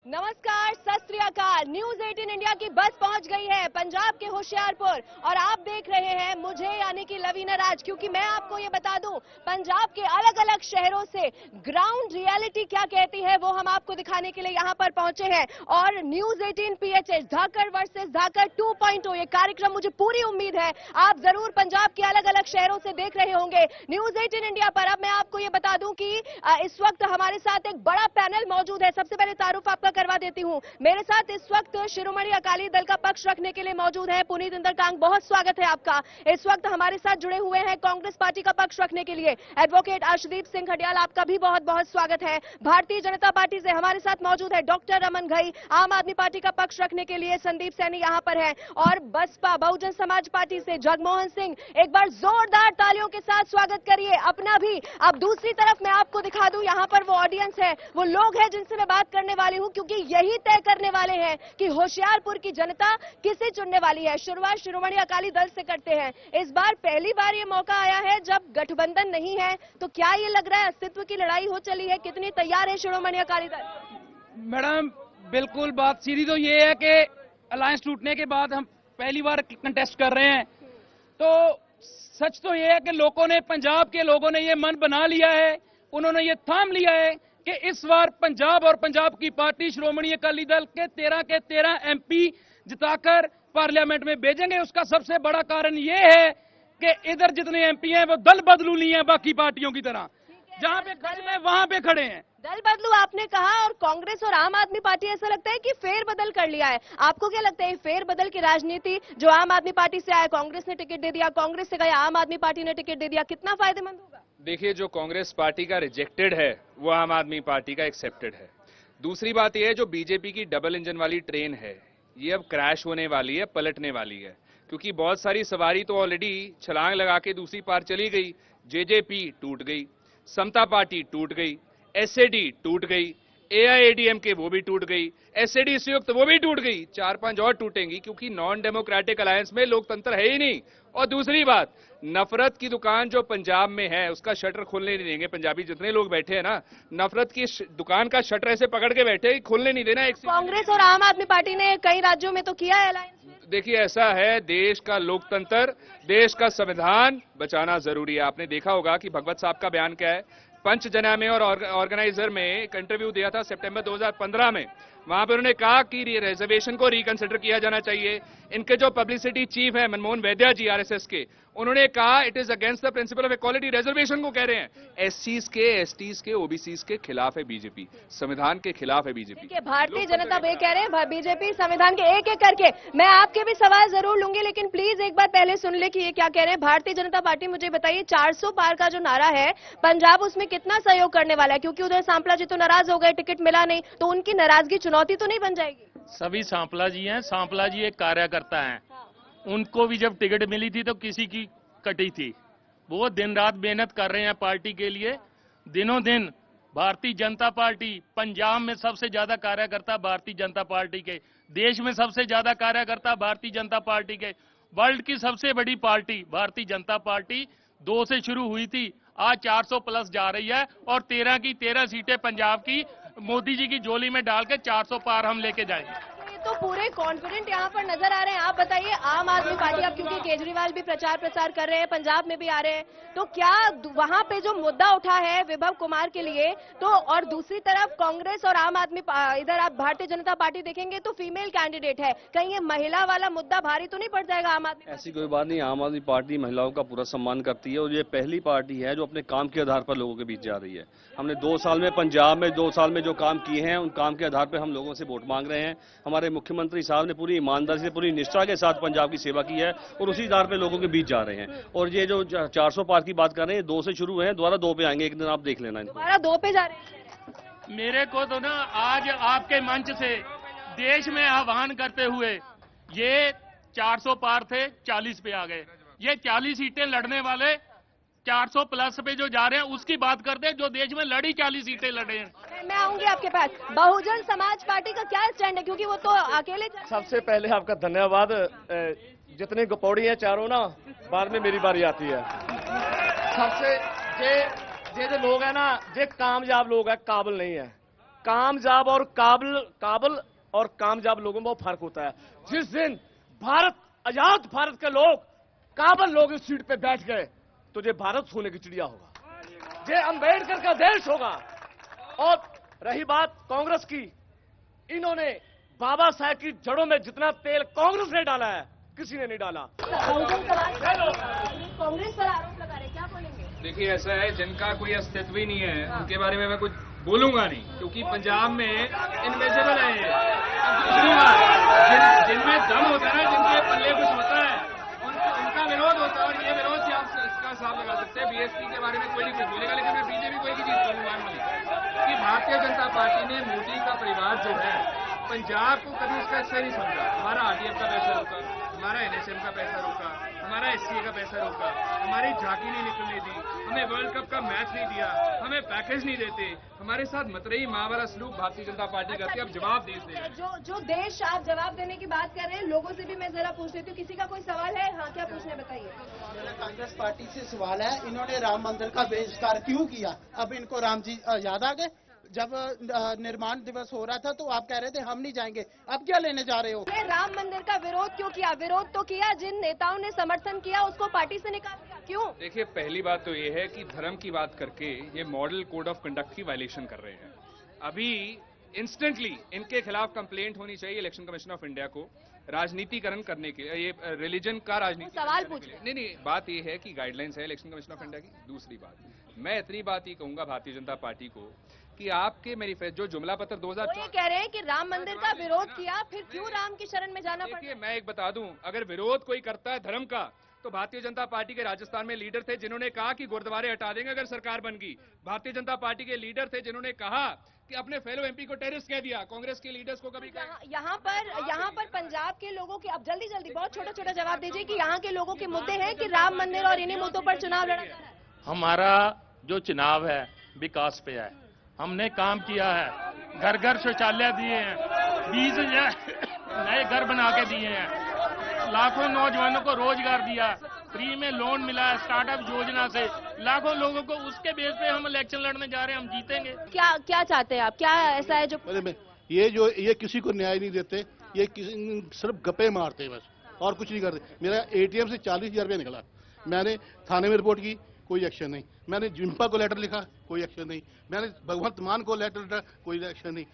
नमस्कार, सत श्री अकाल। न्यूज 18 इंडिया की बस पहुंच गई है पंजाब के होशियारपुर और आप देख रहे हैं मुझे यानी कि लवीना राज। क्योंकि मैं आपको ये बता दूं, पंजाब के अलग अलग शहरों से ग्राउंड रियलिटी क्या कहती है वो हम आपको दिखाने के लिए यहां पर पहुंचे हैं। और न्यूज 18 PHS धाकड़ वर्सेस धाकड़ 2.0 ये कार्यक्रम मुझे पूरी उम्मीद है आप जरूर पंजाब के अलग अलग शहरों से देख रहे होंगे न्यूज 18 इंडिया पर। अब मैं आपको ये बता दूं कि इस वक्त हमारे साथ एक बड़ा पैनल मौजूद है। सबसे पहले तारुफ आपका करवा देती हूं। मेरे साथ इस वक्त शिरोमणि अकाली दल का पक्ष रखने के लिए मौजूद है पुनीत इंदर टांग, बहुत स्वागत है आपका। इस वक्त हमारे साथ जुड़े हुए हैं कांग्रेस पार्टी का पक्ष रखने के लिए एडवोकेट अर्शदीप सिंह खडियाल, आपका भी बहुत बहुत स्वागत है। भारतीय जनता पार्टी से हमारे साथ मौजूद है डॉक्टर रमन घई, आम आदमी पार्टी का पक्ष रखने के लिए संदीप सैनी यहां पर है। और बसपा बहुजन समाज पार्टी से जगमोहन सिंह, एक बार जोरदार तालियों के साथ स्वागत करिए अपना भी। अब दूसरी तरफ मैं आपको दिखा दूं, यहां पर वो ऑडियंस है, वो लोग हैं जिनसे मैं बात करने वाली हूं, क्योंकि यही तय करने वाले हैं कि होशियारपुर की जनता किसे चुनने वाली है। शुरुआत शिरोमणि अकाली दल से करते हैं। इस बार पहली बार ये मौका आया है जब गठबंधन नहीं है, तो क्या ये लग रहा है अस्तित्व की लड़ाई हो चली है? कितनी तैयार है शिरोमणि अकाली दल? मैडम बिल्कुल बात सीधी तो ये है कि अलायंस टूटने के बाद हम पहली बार कंटेस्ट कर रहे हैं, तो सच तो ये है कि लोगों ने, पंजाब के लोगों ने ये मन बना लिया है, उन्होंने ये थाम लिया है कि इस बार पंजाब और पंजाब की पार्टी श्रोमणी अकाली दल के 13 MP जिताकर पार्लियामेंट में भेजेंगे। उसका सबसे बड़ा कारण ये है कि इधर जितने MP हैं वो दल बदलू नहीं है बाकी पार्टियों की तरह, जहां पे खड़े हैं वहां पे खड़े हैं। दल बदलू आपने कहा, और कांग्रेस और आम आदमी पार्टी ऐसा लगता है कि फेर बदल कर लिया है। आपको क्या लगता है फेर बदल की राजनीति, जो आम आदमी पार्टी से आया, कांग्रेस ने टिकट दे दिया, कांग्रेस से गया आम आदमी पार्टी ने टिकट दे दिया, कितना फायदेमंद होगा? देखिए, जो कांग्रेस पार्टी का रिजेक्टेड है वो आम आदमी पार्टी का एक्सेप्टेड है। दूसरी बात यह है, जो बीजेपी की डबल इंजन वाली ट्रेन है ये अब क्रैश होने वाली है, पलटने वाली है, क्योंकि बहुत सारी सवारी तो ऑलरेडी छलांग लगा के दूसरी पार चली गई। जेजेपी टूट गई, समता पार्टी टूट गई, एसएडी टूट गई, AIADMK वो भी टूट गई, SAD संयुक्त वो भी टूट गई, 4-5 और टूटेंगी, क्योंकि नॉन डेमोक्रेटिक अलायंस में लोकतंत्र है ही नहीं। और दूसरी बात, नफरत की दुकान जो पंजाब में है उसका शटर खोलने नहीं देंगे। पंजाबी जितने लोग बैठे हैं ना, नफरत की दुकान का शटर ऐसे पकड़ के बैठे, खोलने नहीं देना। कांग्रेस और आम आदमी पार्टी ने कई राज्यों में तो किया है अलायंस में। देखिए, ऐसा है, देश का लोकतंत्र, देश का संविधान बचाना जरूरी है। आपने देखा होगा कि भगवत साहब का बयान क्या है। पंचजना में और ऑर्गेनाइजर में एक इंटरव्यू दिया था सितंबर 2015 में, वहां पर उन्होंने कहा कि रिजर्वेशन को रिकंसिडर किया जाना चाहिए। इनके जो पब्लिसिटी चीफ है मनमोहन वैद्या जी RSS के, उन्होंने कहा it is against the principle of equality. Reservation को कह रहे हैं, SCs के, STs के, OBCs के खिलाफ है बीजेपी, संविधान के खिलाफ है बीजेपी। भारतीय जनता वे कह रहे हैं बीजेपी संविधान के एक एक करके। मैं आपके भी सवाल जरूर लूंगी, लेकिन प्लीज एक बार पहले सुन ले कि ये क्या कह रहे हैं। भारतीय जनता पार्टी, मुझे बताइए 400 पार का जो नारा है, पंजाब उसमें कितना सहयोग करने वाला है? क्योंकि उधर सांपला जी तो नाराज हो गए, टिकट मिला नहीं, तो उनकी नाराजगी चुनौती तो नहीं बन जाएगी? सभी सांपला जी हैं, सांपला जी एक कार्यकर्ता हैं। उनको भी जब टिकट मिली थी तो किसी की कटी थी। वो दिन रात मेहनत कर रहे हैं पार्टी के लिए, दिनों दिन। भारतीय जनता पार्टी पंजाब में सबसे ज्यादा कार्यकर्ता भारतीय जनता पार्टी के, देश में सबसे ज्यादा कार्यकर्ता भारतीय जनता पार्टी के, वर्ल्ड की सबसे बड़ी पार्टी भारतीय जनता पार्टी 2 से शुरू हुई थी, आज 400 प्लस जा रही है। और 13 की 13 सीटें पंजाब की मोदी जी की झोली में डाल के 400 पार हम लेके जाएंगे। तो पूरे कॉन्फिडेंट यहाँ पर नजर आ रहे हैं। आप बताइए, आम आदमी पार्टी, अब क्योंकि केजरीवाल भी प्रचार कर रहे हैं, पंजाब में भी आ रहे हैं, तो क्या वहां पे जो मुद्दा उठा है विभव कुमार के लिए, तो और दूसरी तरफ कांग्रेस और आम आदमी, इधर आप भारतीय जनता पार्टी देखेंगे तो फीमेल कैंडिडेट है, कहीं ये महिला वाला मुद्दा भारी तो नहीं पड़ जाएगा आम आदमी? ऐसी कोई बात नहीं, आम आदमी पार्टी महिलाओं का पूरा सम्मान करती है और ये पहली पार्टी है जो अपने काम के आधार पर लोगों के बीच जा रही है। हमने 2 साल में पंजाब में 2 साल में जो काम किए हैं, उन काम के आधार पर हम लोगों से वोट मांग रहे हैं। हमारे मुख्यमंत्री साहब ने पूरी ईमानदारी से, पूरी निष्ठा के साथ पंजाब की सेवा की है और उसी आधार पर लोगों के बीच जा रहे हैं। और ये जो 400 पार की बात कर रहे हैं, 2 से शुरू हुए हैं, दोबारा 2 पे आएंगे, एक दिन आप देख लेना। दोबारा 2 पे जा रहे हैं। मेरे को तो ना आज आपके मंच से देश में आह्वान करते हुए, ये 400 पार थे, 40 पे आ गए। ये 40 सीटें लड़ने वाले 400 प्लस पे जो जा रहे हैं उसकी बात करते हैं, जो देश में लड़ी 40 सीटें लड़े हैं। मैं आऊंगी आपके पास। बहुजन समाज पार्टी का क्या स्टैंड है, क्योंकि वो तो अकेले? सबसे पहले आपका धन्यवाद। जितने गपौड़ी हैं चारों ना, बाद में मेरी बारी आती है। सबसे जे जो लोग हैं ना, जे कामयाब लोग हैं, काबिल नहीं है। कामयाब और काबिल और कामयाब लोगों में फर्क होता है। जिस दिन आजाद भारत के लोग काबिल लोग इस सीट पे बैठ गए तो ये भारत सोने की चिड़िया होगा, ये अंबेडकर का देश होगा। और रही बात कांग्रेस की, इन्होंने बाबा साहब की जड़ों में जितना तेल कांग्रेस ने डाला है किसी ने नहीं डाला। कांग्रेस पर आरोप लगा रहे, क्या बोलेंगे? देखिए, ऐसा है, जिनका कोई अस्तित्व ही नहीं है उनके बारे में मैं कुछ बोलूंगा नहीं, क्योंकि पंजाब में इनविजिबल है ये। अब दूसरी बात, जिनमें दम होता है ना, जिनके पल्ले कुछ होता है, उनका विरोध होता है। और ये विरोध से आप इसका हिसाब लगा सकते हैं। बीएसपी के बारे में कोई नहीं कुछ बोलेगा, लेकिन मैं बीजेपी को एक ही चीज कहूंगा कि भारतीय जनता पार्टी ने मोदी का परिवार जो है पंजाब को कभी उसका हिस्सा नहीं समझा। हमारा आरडीएफ का पैसा रोका, हमारा एनएसएम का पैसा रोका, हमारा एससीए का पैसा रोका, हमारी झांकी नहीं निकलने दी, हमें वर्ल्ड कप का मैच नहीं दिया, हमें पैकेज नहीं देते, हमारे साथ मतरेई माँ वाला सलूक भारतीय जनता पार्टी करती है। अब जवाब दे जो देश आप जवाब देने की बात कर रहे हैं, लोगों से भी मैं जरा पूछ लेती हूँ, किसी का कोई सवाल है? हाँ, क्या पूछना है बताइए। मेरा कांग्रेस पार्टी से सवाल है, इन्होंने राम मंदिर का बहिष्कार क्यों किया? अब इनको राम जी याद आ गए? जब निर्माण दिवस हो रहा था तो आप कह रहे थे हम नहीं जाएंगे, अब क्या लेने जा रहे हो? राम मंदिर का विरोध क्यों किया? विरोध तो किया, जिन नेताओं ने समर्थन किया उसको पार्टी से निकाल दिया, क्यों? देखिए, पहली बात तो ये है कि धर्म की बात करके ये मॉडल कोड ऑफ कंडक्ट की वायलेशन कर रहे हैं। अभी इंस्टेंटली इनके खिलाफ कंप्लेंट होनी चाहिए इलेक्शन कमीशन ऑफ इंडिया को, राजनीतिकरण करने के, ये रिलीजन का राजनीति सवाल पूछिए। नहीं, बात ये है कि गाइडलाइंस है इलेक्शन कमीशन ऑफ इंडिया की। दूसरी बात, मैं इतनी बात ही कहूंगा भारतीय जनता पार्टी को कि आपके मैनिफेस्टो जो जुमला पत्र 2004 ये कह रहे हैं कि राम मंदिर का विरोध किया, फिर क्यों राम की शरण में जाना पड़ा? देखिए, मैं एक बता दूं, अगर विरोध कोई करता है धर्म का, तो भारतीय जनता पार्टी के राजस्थान में लीडर थे जिन्होंने कहा कि गुरुद्वारे हटा देंगे अगर सरकार बन गई। भारतीय जनता पार्टी के लीडर थे जिन्होंने कहा कि अपने फेलो एमपी को टेररिस्ट कह दिया। कांग्रेस के लीडर्स को कभी कहा। यहाँ पर पंजाब के लोगों के, अब जल्दी बहुत छोटा जवाब दीजिए कि यहाँ के लोगों के मुद्दे हैं कि राम मंदिर और इन्हीं मुद्दों पर चुनाव लड़ा जा रहा है। हमारा जो चुनाव है विकास पे है, हमने काम किया है, घर घर शौचालय दिए हैं, 20,000 नए घर बना के दिए हैं, लाखों नौजवानों को रोजगार दिया, फ्री में लोन मिला है स्टार्टअप योजना से, लाखों लोगों को, उसके बेस पे हम इलेक्शन लड़ने जा रहे हैं, हम जीतेंगे। क्या चाहते हैं आप? क्या ऐसा है जो ये किसी को न्याय नहीं देते, ये सिर्फ गप्पे मारते हैं बस, और कुछ नहीं करते। मेरा एटीएम से 40,000 रुपया निकला, मैंने थाने में रिपोर्ट की, कोई एक्शन नहीं। मैंने जिम्पा को लेटर लिखा, कोई एक्शन नहीं। मैंने भगवंत मान को लेटर लिखा, कोई एक्शन नहीं।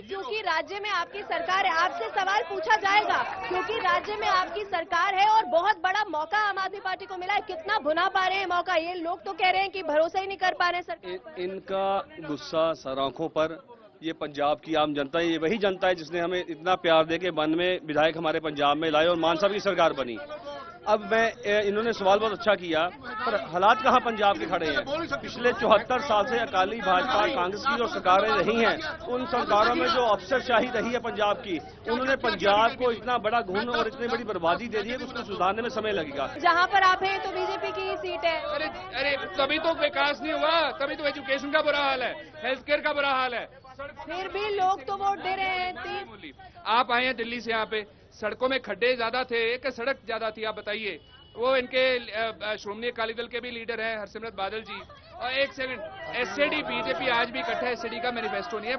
क्योंकि राज्य में आपकी सरकार है, आपसे सवाल पूछा जाएगा, क्योंकि राज्य में आपकी सरकार है और बहुत बड़ा मौका आम आदमी पार्टी को मिला है। कितना भुना पा रहे हैं मौका? ये लोग तो कह रहे हैं कि भरोसा ही नहीं कर पा रहे हैं सरकार। इनका गुस्सा सर आंखों पर, ये पंजाब की आम जनता है, ये वही जनता है जिसने हमें इतना प्यार दे के वन में विधायक हमारे पंजाब में लाए और मान साहब की सरकार बनी। अब इन्होंने सवाल बहुत अच्छा किया, पर हालात कहाँ पंजाब के खड़े हैं? पिछले 74 साल से अकाली भाजपा कांग्रेस की जो सरकारें रही हैं, उन सरकारों में जो अफसरशाही रही है पंजाब की, उन्होंने पंजाब को इतना बड़ा घुन और इतनी बड़ी बर्बादी दे दी है कि उसको सुधारने में समय लगेगा। जहाँ पर आप हैं तो बीजेपी की ही सीट है। अरे तभी तो विकास नहीं हुआ, तभी तो एजुकेशन का बुरा हाल है, हेल्थ केयर का बुरा हाल है। फिर भी लोग तो वोट दे रहे हैं। आप आए हैं दिल्ली से, यहाँ पे सड़कों में खड्डे ज्यादा थे कि सड़क ज्यादा थी? आप बताइए। वो इनके श्रोमणी अकाली दल के भी लीडर हैं हरसिमरत बादल जी। और एक सेकंड, एसएडी बीजेपी आज भी इकट्ठा है, एसएडी का मैनिफेस्टो नहीं है,